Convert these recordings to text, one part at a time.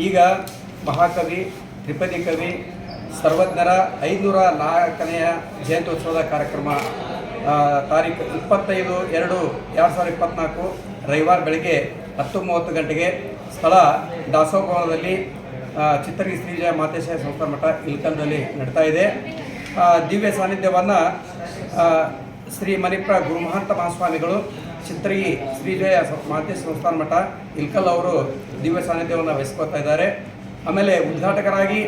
ಈಗ ಮಹಾಕವಿ ತ್ರಿಪದಿ ಕವಿ ಸರ್ವಜ್ಞರ 504ನೆಯ ಜಯಂತ್ಯೋತ್ಸವದ ಕಾರ್ಯಕ್ರಮ ತಾರೀಖು 25/2/2024 ರವಿವಾರ ಬೆಳಗ್ಗೆ 10:30 ಗಂಟೆಗೆ ಸ್ಥಳ ದಾಸೋಹ ಭವನದಲ್ಲಿ ಚಿತ್ತರಗಿ ಶ್ರೀಜಯ ಮಾತೇಶ ಸಂಸ್ಥಾನ ಮಠ ಇಲ್ಕಲ್ದಲ್ಲಿ ನಡೀತಾ ಇದೆ. ದಿವ್ಯ ಸಾನ್ನಿಧ್ಯವನ್ನು ಶ್ರೀ ಮಣಿಪ್ರ ಗುರುಮಹಂತ ಮಹಾಸ್ವಾಮಿಗಳು ಚಿತ್ತರಗಿ ಶ್ರೀಜಯ ಮಾತೇಶ ಸಂಸ್ಥಾನ ಮಠ ಇಲ್ಕಲ್ ಅವರು ದಿವ್ಯ ಸಾನ್ನಿಧ್ಯವನ್ನು ವಹಿಸ್ಕೊಳ್ತಾ ಇದ್ದಾರೆ. ಆಮೇಲೆ ಉದ್ಘಾಟಕರಾಗಿ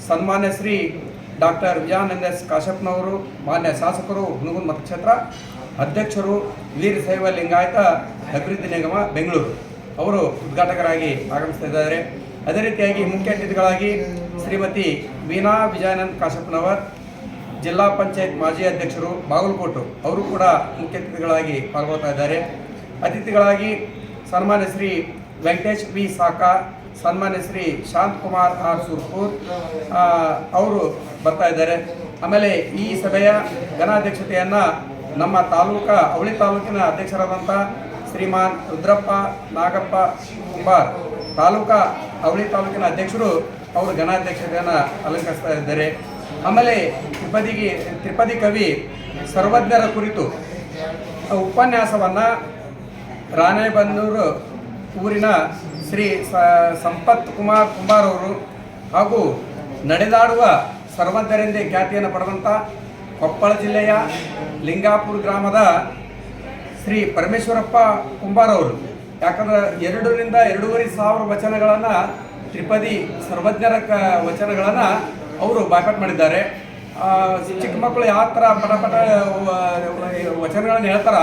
ಸನ್ಮಾನ್ಯ ಶ್ರೀ ಡಾಕ್ಟರ್ ವಿಜಯಾನಂದ ಎಸ್ ಕಾಶ್ಯಪ್ನವರು, ಮಾನ್ಯ ಶಾಸಕರು ಹುನಗುಂದ ಮತಕ್ಷೇತ್ರ, ಅಧ್ಯಕ್ಷರು ವೀರಶೈವ ಲಿಂಗಾಯತ ಅಭಿವೃದ್ಧಿ ನಿಗಮ ಬೆಂಗಳೂರು ಅವರು ಉದ್ಘಾಟಕರಾಗಿ ಆಗಮಿಸ್ತಾ ಇದ್ದಾರೆ. ಅದೇ ರೀತಿಯಾಗಿ ಮುಖ್ಯ ಅತಿಥಿಗಳಾಗಿ ಶ್ರೀಮತಿ ವೀಣಾ ವಿಜಯಾನಂದ ಕಾಶ್ಯಪ್ನವರ್, ಜಿಲ್ಲಾ ಪಂಚಾಯತ್ ಮಾಜಿ ಅಧ್ಯಕ್ಷರು ಬಾಗಲಕೋಟೆ ಅವರು ಕೂಡ ಮುಖ್ಯ ಅತಿಥಿಗಳಾಗಿ ಪಾಲ್ಗೊಳ್ತಾ ಇದ್ದಾರೆ. ಅತಿಥಿಗಳಾಗಿ ಸನ್ಮಾನ್ಯ ಶ್ರೀ ವೆಂಕಟೇಶ್ ವಿ ಸಾಕಾ, ಸನ್ಮಾನ್ಯ ಶ್ರೀ ಶಾಂತಕುಮಾರ್ ಆರ್ ಸುರ್ಪುರ್ ಅವರು ಬರ್ತಾ ಇದ್ದಾರೆ. ಆಮೇಲೆ ಈ ಸಭೆಯ ಘನಾಧ್ಯಕ್ಷತೆಯನ್ನು ನಮ್ಮ ಅವಳಿ ತಾಲೂಕಿನ ಅಧ್ಯಕ್ಷರಾದಂಥ ಶ್ರೀಮಾನ್ ರುದ್ರಪ್ಪ ನಾಗಪ್ಪ ಕುಂಬಾರ್, ಅವಳಿ ತಾಲೂಕಿನ ಅಧ್ಯಕ್ಷರು ಅವರು ಘನಾಧ್ಯಕ್ಷತೆಯನ್ನು ಅಲಂಕರಿಸ್ತಾ ಇದ್ದಾರೆ. ಆಮೇಲೆ ತ್ರಿಪದಿ ಕವಿ ಸರ್ವಜ್ಞರ ಕುರಿತು ಉಪನ್ಯಾಸವನ್ನು ರಾಣೆಬೆನ್ನೂರು ಊರಿನ ಶ್ರೀ ಸಂಪತ್ ಕುಮಾರ್ ಕುಂಬಾರ್ ಅವರು ಹಾಗೂ ನಡೆದಾಡುವ ಸರ್ವಜ್ಞರೆಂದೇ ಖ್ಯಾತಿಯನ್ನು ಪಡೆದಂಥ ಕೊಪ್ಪಳ ಜಿಲ್ಲೆಯ ಲಿಂಗಾಪುರ ಗ್ರಾಮದ ಶ್ರೀ ಪರಮೇಶ್ವರಪ್ಪ ಕುಂಬಾರ್ ಅವರು, ಯಾಕಂದ್ರೆ 2,000 to 2,500 ವಚನಗಳನ್ನು ತ್ರಿಪದಿ ಸರ್ವಜ್ಞರ ವಚನಗಳನ್ನು ಅವರು ಬಾಯ್ಪಾಟ್ ಮಾಡಿದ್ದಾರೆ. ಚಿಕ್ಕ ಮಕ್ಕಳು ಯಾವ ಥರ ಪಟ ವಚನಗಳನ್ನು ಹೇಳ್ತಾರ,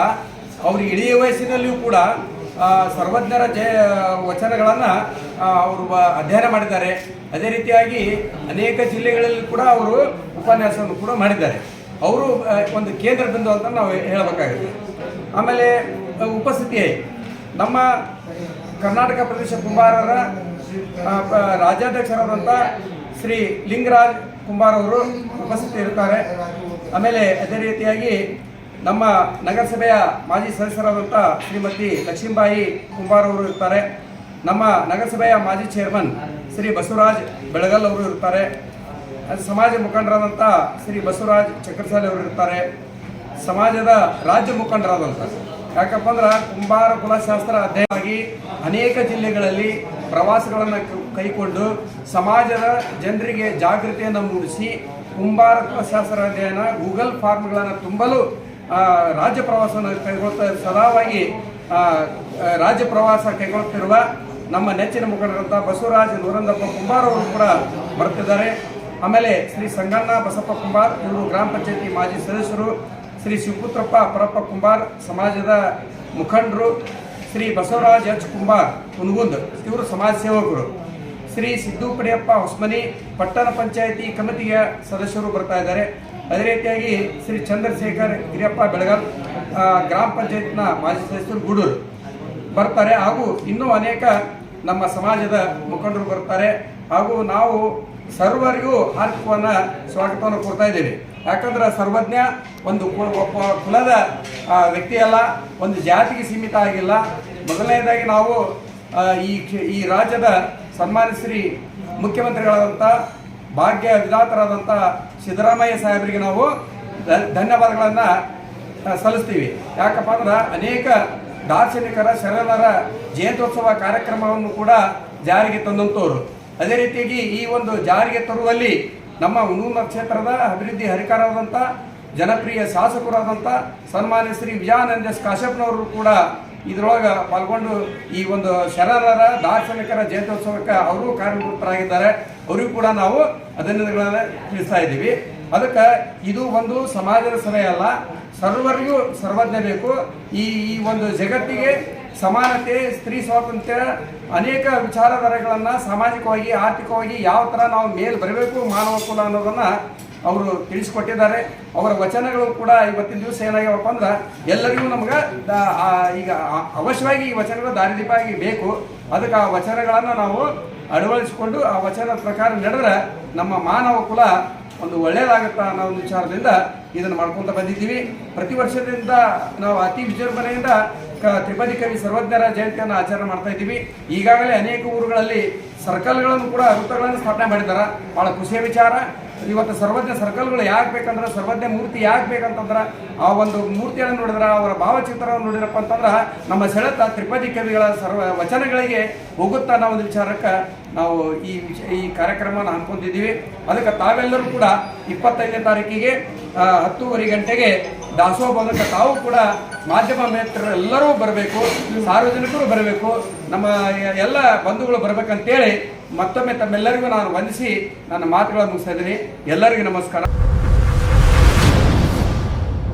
ಅವರು ಇಳಿಯ ವಯಸ್ಸಿನಲ್ಲಿಯೂ ಕೂಡ ಸರ್ವಜ್ಞರ ವಚನಗಳನ್ನು ಅವರು ಅಧ್ಯಯನ ಮಾಡಿದ್ದಾರೆ. ಅದೇ ರೀತಿಯಾಗಿ ಅನೇಕ ಜಿಲ್ಲೆಗಳಲ್ಲಿ ಕೂಡ ಅವರು ಉಪನ್ಯಾಸವನ್ನು ಕೂಡ ಮಾಡಿದ್ದಾರೆ. ಅವರು ಒಂದು ಕೇಂದ್ರ ಬಿಂದು ಅಂತ ನಾವು ಹೇಳಬೇಕಾಗುತ್ತೆ. ಆಮೇಲೆ ಉಪಸ್ಥಿತಿ ನಮ್ಮ ಕರ್ನಾಟಕ ಪ್ರದೇಶ ಕುಂಬಾರರ ರಾಜ್ಯಾಧ್ಯಕ್ಷರಾದಂಥ ಶ್ರೀ ಲಿಂಗರಾಜ್ ಕುಂಬಾರ್ ಅವರು ಉಪಸ್ಥಿತಿ ಇರ್ತಾರೆ. ಆಮೇಲೆ ಅದೇ ರೀತಿಯಾಗಿ ನಮ್ಮ ನಗರಸಭೆಯ ಮಾಜಿ ಸದಸ್ಯರಾದಂಥ ಶ್ರೀಮತಿ ಲಕ್ಷ್ಮೀಬಾಯಿ ಕುಂಬಾರ್ ಅವರು ಇರ್ತಾರೆ. ನಮ್ಮ ನಗರಸಭೆಯ ಮಾಜಿ ಚೇರ್ಮನ್ ಶ್ರೀ ಬಸವರಾಜ್ ಬೆಳಗಲ್ ಅವರು ಇರ್ತಾರೆ. ಸಮಾಜ ಮುಖಂಡರಾದಂಥ ಶ್ರೀ ಬಸವರಾಜ್ ಚಕ್ರಸಾಲಿ ಅವರು ಇರ್ತಾರೆ. ಸಮಾಜದ ರಾಜ್ಯ ಮುಖಂಡರಾದಂಥ, ಯಾಕಪ್ಪ ಅಂದ್ರೆ ಕುಂಬಾರ ಕುಲಶಾಸ್ತ್ರ ಅಧ್ಯಯನವಾಗಿ ಅನೇಕ ಜಿಲ್ಲೆಗಳಲ್ಲಿ ಪ್ರವಾಸಗಳನ್ನು ಕೈಗೊಂಡು ಸಮಾಜದ ಜನರಿಗೆ ಜಾಗೃತಿಯನ್ನು ಮೂಡಿಸಿ ಕುಂಬಾರ ಕುಲಶಾಸ್ತ್ರ ಅಧ್ಯಯನ ಗೂಗಲ್ ಫಾರ್ಮ್ಗಳನ್ನು ತುಂಬಲು ರಾಜ್ಯ ಪ್ರವಾಸವನ್ನು ಕೈಗೊಳ್ತಾ ಸದಾವಾಗಿ ರಾಜ್ಯ ಪ್ರವಾಸ ಕೈಗೊಳ್ಳುತ್ತಿರುವ ನಮ್ಮ ನೆಚ್ಚಿನ ಮುಖಂಡರಂಥ ಬಸವರಾಜ್ ನೂರಂದಪ್ಪ ಕುಂಬಾರ್ ಅವರು ಕೂಡ ಬರ್ತಿದ್ದಾರೆ. ಆಮೇಲೆ ಶ್ರೀ ಸಂಗಣ್ಣ ಬಸಪ್ಪ ಕುಂಬಾರ್, ಇವರು ಗ್ರಾಮ ಪಂಚಾಯತಿ ಮಾಜಿ ಸದಸ್ಯರು. ಶ್ರೀ ಶಿವಪುತ್ರಪ್ಪ ಪರಪ್ಪ ಕುಂಬಾರ್, ಸಮಾಜದ ಮುಖಂಡರು. ಶ್ರೀ ಬಸವರಾಜ್ ಎಚ್ ಕುಂಬಾರ್ ಹುನಗುಂದ, ಇವರು ಸಮಾಜ ಸೇವಕರು. ಶ್ರೀ ಸಿದ್ದು ಪಡಿಯಪ್ಪ ಹೊಸ್ಮನಿ, ಪಟ್ಟಣ ಪಂಚಾಯತಿ ಕಮಿಟಿಯ ಸದಸ್ಯರು ಬರ್ತಾ ಇದ್ದಾರೆ. ಅದೇ ರೀತಿಯಾಗಿ ಶ್ರೀ ಚಂದ್ರಶೇಖರ್ ಗಿರಿಯಪ್ಪ ಬೆಳಗಲ್, ಗ್ರಾಮ ಪಂಚಾಯತ್ನ ಮಾಜಿ ಸದಸ್ಯರು ಗೂಡೂರು ಬರ್ತಾರೆ. ಹಾಗೂ ಇನ್ನೂ ಅನೇಕ ನಮ್ಮ ಸಮಾಜದ ಮುಖಂಡರು ಬರ್ತಾರೆ. ಹಾಗೂ ನಾವು ಸರ್ವರಿಗೂ ಹಾರ್ದಿಕವನ್ನು ಸ್ವಾಗತವನ್ನು ಕೊಡ್ತಾ ಇದ್ದೇವೆ. ಯಾಕಂದ್ರೆ ಸರ್ವಜ್ಞ ಒಂದು ಕುಲದ ವ್ಯಕ್ತಿಯಲ್ಲ, ಒಂದು ಜಾತಿಗೆ ಸೀಮಿತ ಆಗಿಲ್ಲ. ಮೊದಲನೇದಾಗಿ ನಾವು ಈ ರಾಜ್ಯದ ಸನ್ಮಾನ್ಯ ಶ್ರೀ ಮುಖ್ಯಮಂತ್ರಿಗಳಾದಂಥ ಭಾಗ್ಯ ವಿಧಾತರಾದಂಥ ಸಿದ್ದರಾಮಯ್ಯ ಸಾಹೇಬರಿಗೆ ನಾವು ಧನ್ಯವಾದಗಳನ್ನು ಸಲ್ಲಿಸ್ತೀವಿ. ಯಾಕಪ್ಪ ಅಂದ್ರೆ ಅನೇಕ ದಾರ್ಶನಿಕರ ಶರಣರ ಜಯಂತ್ಯೋತ್ಸವ ಕಾರ್ಯಕ್ರಮವನ್ನು ಕೂಡ ಜಾರಿಗೆ ತಂದಂಥವ್ರು. ಅದೇ ರೀತಿಯಾಗಿ ಈ ಒಂದು ಜಾರಿಗೆ ತರುವಲ್ಲಿ ನಮ್ಮ ಹುನಗುಂದ ಕ್ಷೇತ್ರದ ಅಭಿವೃದ್ಧಿ ಹರಿಕಾರರಾದಂಥ ಜನಪ್ರಿಯ ಶಾಸಕರಾದಂಥ ಸನ್ಮಾನ್ಯ ಶ್ರೀ ವಿಜಯಾನಂದ ಎಸ್ ಕಾಶ್ಯಪ್ನವರು ಕೂಡ ಇದರೊಳಗೆ ಪಾಲ್ಗೊಂಡು ಈ ಒಂದು ಶರಣರ ದಾರ್ಶನಿಕರ ಜಯಂತ್ಯೋತ್ಸವಕ್ಕೆ ಅವರು ಕಾರ್ಯನಿರತರಾಗಿದ್ದಾರೆ. ಅವರಿಗೂ ಕೂಡ ನಾವು ಅಭಿನಂದನೆಗಳನ್ನು ತಿಳಿಸ್ತಾ ಇದ್ದೀವಿ. ಅದಕ್ಕೆ ಇದು ಒಂದು ಸಮಾಜದ ಸಭೆ ಅಲ್ಲ, ಸರ್ವರಿಗೂ ಸರ್ವಜ್ಞ ಬೇಕು. ಈ ಒಂದು ಜಗತ್ತಿಗೆ ಸಮಾನತೆ, ಸ್ತ್ರೀ ಸ್ವಾತಂತ್ರ್ಯ, ಅನೇಕ ವಿಚಾರಧಾರೆಗಳನ್ನು ಸಾಮಾಜಿಕವಾಗಿ ಆರ್ಥಿಕವಾಗಿ ಯಾವ ಥರ ನಾವು ಮೇಲೆ ಬರಬೇಕು ಮಾನವ ಕುಲ ಅನ್ನೋದನ್ನು ಅವರು ತಿಳಿಸಿಕೊಟ್ಟಿದ್ದಾರೆ. ಅವರ ವಚನಗಳು ಕೂಡ ಇವತ್ತಿನ ದಿವಸ ಏನಾಗ್ಯಾವಪ್ಪ ಅಂದ್ರೆ ಎಲ್ಲರಿಗೂ ನಮ್ಗೆ ಈಗ ಅವಶ್ಯವಾಗಿ ಈ ವಚನಗಳು ದಾರಿದೀಪ ಆಗಿ ಬೇಕು. ಅದಕ್ಕೆ ಆ ವಚನಗಳನ್ನು ನಾವು ಅಳವಡಿಸಿಕೊಂಡು ಆ ವಚನದ ಪ್ರಕಾರ ನಡೆದ್ರೆ ನಮ್ಮ ಮಾನವ ಕುಲ ಒಂದು ಒಳ್ಳೆಯದಾಗುತ್ತಾ ಅನ್ನೋ ಒಂದು ವಿಚಾರದಿಂದ ಇದನ್ನು ಮಾಡ್ಕೊತ ಬಂದಿದ್ದೀವಿ. ಪ್ರತಿ ವರ್ಷದಿಂದ ನಾವು ಅತಿ ವಿಜೃಂಭಣೆಯಿಂದ ತ್ರಿಪದಿ ಕವಿ ಸರ್ವಜ್ಞರ ಜಯಂತಿಯನ್ನು ಆಚರಣೆ ಮಾಡ್ತಾ ಇದ್ದೀವಿ. ಈಗಾಗಲೇ ಅನೇಕ ಊರುಗಳಲ್ಲಿ ಸರ್ಕಲ್ಗಳನ್ನು ಕೂಡ ವೃತ್ತಗಳನ್ನು ಸ್ಥಾಪನೆ ಮಾಡಿದ್ದಾರೆ. ಭಾಳ ಖುಷಿಯ ವಿಚಾರ. ಇವತ್ತು ಸರ್ವಜ್ಞ ಸರ್ಕಲ್ಗಳು ಯಾಕೆ ಬೇಕಂದ್ರೆ, ಸರ್ವಜ್ಞ ಮೂರ್ತಿ ಯಾಕೆ ಬೇಕಂತಂದ್ರೆ, ಆ ಒಂದು ಮೂರ್ತಿಯನ್ನು ನೋಡಿದ್ರೆ, ಅವರ ಭಾವಚಿತ್ರವನ್ನು ನೋಡಿರಪ್ಪ ಅಂತಂದ್ರೆ ನಮ್ಮ ಸೆಳೆತ ತ್ರಿಪದಿ ಕವಿಗಳ ವಚನಗಳಿಗೆ ಹೋಗುತ್ತಾ ಅನ್ನೋ ಒಂದು ವಿಚಾರಕ್ಕೆ ನಾವು ಈ ಕಾರ್ಯಕ್ರಮವನ್ನು ಹಮ್ಮಿಕೊಂಡಿದ್ದೀವಿ. ಅದಕ್ಕೆ ತಾವೆಲ್ಲರೂ ಕೂಡ 25ನೇ ತಾರೀಕಿಗೆ 10:30 ಗಂಟೆಗೆ ದಾಸೋಹಭವನಕ್ಕೆ ತಾವು ಕೂಡ ಮಾಧ್ಯಮ ಮಿತ್ರರೆಲ್ಲರೂ ಬರಬೇಕು, ಸಾರ್ವಜನಿಕರು ಬರಬೇಕು, ನಮ್ಮ ಎಲ್ಲ ಬಂಧುಗಳು ಬರಬೇಕಂತೇಳಿ ಮತ್ತೊಮ್ಮೆ ತಮ್ಮೆಲ್ಲರಿಗೂ ನಾನು ವಂದಿಸಿ ನನ್ನ ಮಾತುಗಳನ್ನು ಮುಗಿಸ್ತಾ ಇದ್ದೀನಿ. ಎಲ್ಲರಿಗೂ ನಮಸ್ಕಾರ.